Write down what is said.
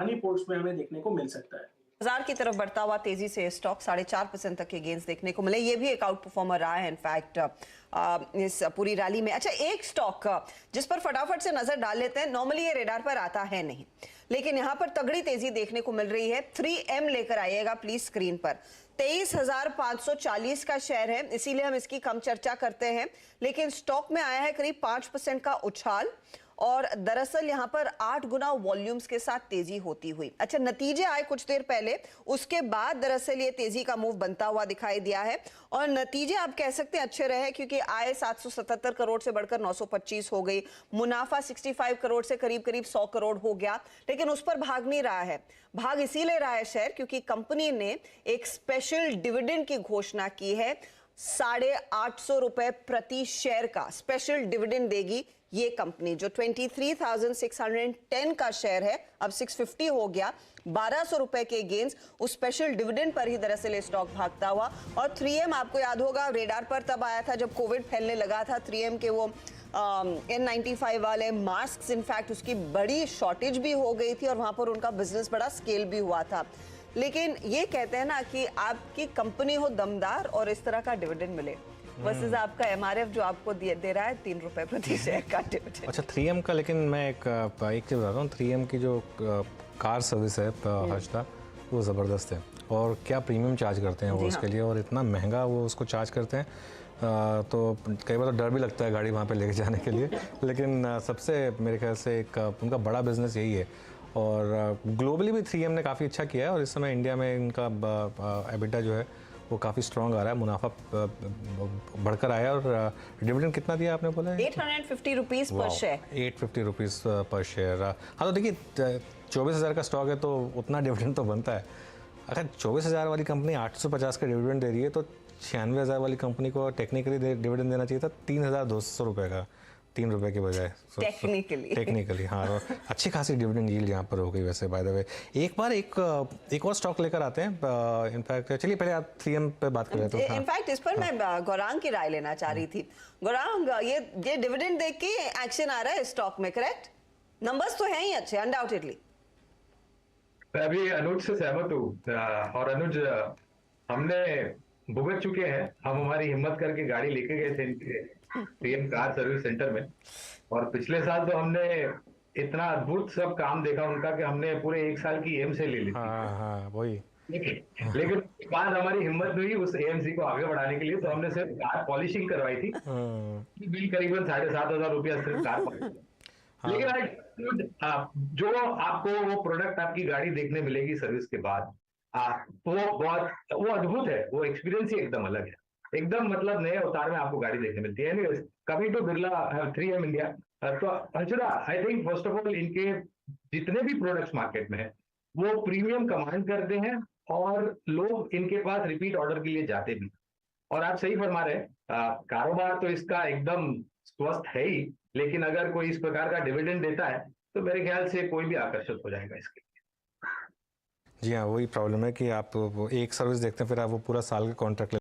Honey ports में हमें देखने को मिल सकता है। बाजार की तरफ बढ़ता हुआ तेजी से स्टॉक 4.5% तक के गेंस देखने को मिले। ये भी एक आउट परफॉर्मर रहा है इनफैक्ट इस पूरी रैली में। अच्छा, एक स्टॉक जिस पर फटाफट से नजर डाल लेते हैं, नॉर्मली ये रेडार पर आता है नहीं, लेकिन यहां पर तगड़ी तेजी देखने को मिल रही है। 3M लेकर आइएगा प्लीज स्क्रीन पर। 23,540 का शेयर है, इसीलिए हम इसकी कम चर्चा करते हैं, लेकिन स्टॉक में आया है करीब 5% का उछाल और दरअसल यहां पर 8 गुना वॉल्यूम्स के साथ तेजी होती हुई। अच्छा, नतीजे आए कुछ देर पहले, उसके बाद दरअसल ये तेजी का मूव बनता हुआ दिखाई दिया है और नतीजे आप कह सकते हैं अच्छे रहे, क्योंकि आय 777 करोड़ से बढ़कर 925 हो गई, मुनाफा 65 करोड़ से करीब करीब 100 करोड़ हो गया। लेकिन उस पर भाग नहीं रहा है, भाग इसीलिए रहा है शेयर क्योंकि कंपनी ने एक स्पेशल डिविडेंड की घोषणा की है। 850 रुपए प्रति शेयर का स्पेशल डिविडेंड देगी ये कंपनी, जो 23,610 का शेयर है अब 650 हो गया। 1200 रुपए के गेंस उस स्पेशल डिविडेंड पर ही दरअसल ये स्टॉक भागता हुआ। और 3M आपको याद होगा रेडार पर तब आया था जब कोविड फैलने लगा था। 3M के वो N95 वाले मास्क, इनफैक्ट उसकी बड़ी शॉर्टेज भी हो गई थी और वहां पर उनका बिजनेस बड़ा स्केल भी हुआ था। लेकिन ये कहते हैं ना कि आपकी कंपनी हो दमदार और इस तरह का डिविडेंड मिले, वर्सेस आपका MRF जो आपको दे रहा है 3 रुपए प्रति शेयर का डिविडेंड। अच्छा, 3M का, लेकिन मैं एक चीज़ बताता हूँ। 3M की जो कार सर्विस है हर्षदा, वो ज़बरदस्त है और क्या प्रीमियम चार्ज करते हैं वो उसके लिए, और इतना महंगा वो उसको चार्ज करते हैं। तो कई बार तो डर भी लगता है गाड़ी वहाँ पे लेके जाने के लिए, लेकिन सबसे मेरे ख्याल से एक उनका बड़ा बिजनेस यही है। और ग्लोबली भी 3M ने काफ़ी अच्छा किया है और इस समय इंडिया में इनका एबिटा जो है वो काफ़ी स्ट्रॉन्ग आ रहा है, मुनाफा बढ़कर आया। और डिविडेंड कितना दिया आपने बोला? 850 रुपीज पर शेयर। 850 रुपीज़ पर शेयर। हाँ, तो देखिए 24,000 का स्टॉक है तो उतना डिविडेंड तो बनता है। अगर 24,000 वाली कंपनी 850 का डिविडेंड दे रही है तो 96,000 वाली कंपनी को टेक्निकली डिविडेंड देना चाहिए था 3,200 रुपये का, 3 रुपये के बजाय। टेक्निकली हाँ, और अच्छी खासी डिविडेंड यील्ड यहाँ पर हो गई। वैसे बाय द वे एक और स्टॉक लेकर आते हैं। इनफैक्ट चलिए पहले आप 3M पे बात कर रहे थे। इनफैक्ट इस पर मैं गौरांग की राय लेना चाह रही थी। गौरांग, ये डिविडेंड देख के एक्शन आ रहा है स्टॉक में, करेक्ट? नंबर्स तो हैं ही अच्छे अनडाउटेडली। मैं अभी अनुज से सहमत हूँ। और अनुज, हमने भुगत चुके हैं। हम हमारी हिम्मत करके गाड़ी लेके गए थे 3M कार सर्विस सेंटर में, और पिछले साल तो हमने इतना अद्भुत सब काम देखा उनका कि हमने पूरे 1 साल की AMC ले ली थी। हाँ, वही। लेकिन उसके बाद हमारी हिम्मत हुई उस AMC को आगे बढ़ाने के लिए, तो हमने सिर्फ कार पॉलिशिंग करवाई थी। बिल करीबन 7,500 रुपया सिर्फ कार पॉलिशिंग। लेकिन जो आपको वो प्रोडक्ट आपकी गाड़ी देखने मिलेगी सर्विस के बाद, वो अद्भुत है। वो एक्सपीरियंस ही एकदम अलग है, एकदम मतलब नए अवतार में आपको गाड़ी देखने मिलती है। Anyways, coming to Birla 3M India, तो अंशुरा, I think first of all इनके जितने भी प्रोडक्ट्स मार्केट में है वो प्रीमियम कमांड करते हैं और लोग इनके पास रिपीट ऑर्डर के लिए जाते भी। और आप सही फरमा रहे हैं, कारोबार तो इसका एकदम स्वस्थ है ही, लेकिन अगर कोई इस प्रकार का डिविडेंड देता है तो मेरे ख्याल से कोई भी आकर्षित हो जाएगा इसके। जी हाँ, वही प्रॉब्लम है कि आप वो एक सर्विस देखते हैं फिर आप वो पूरा साल का कॉन्ट्रैक्ट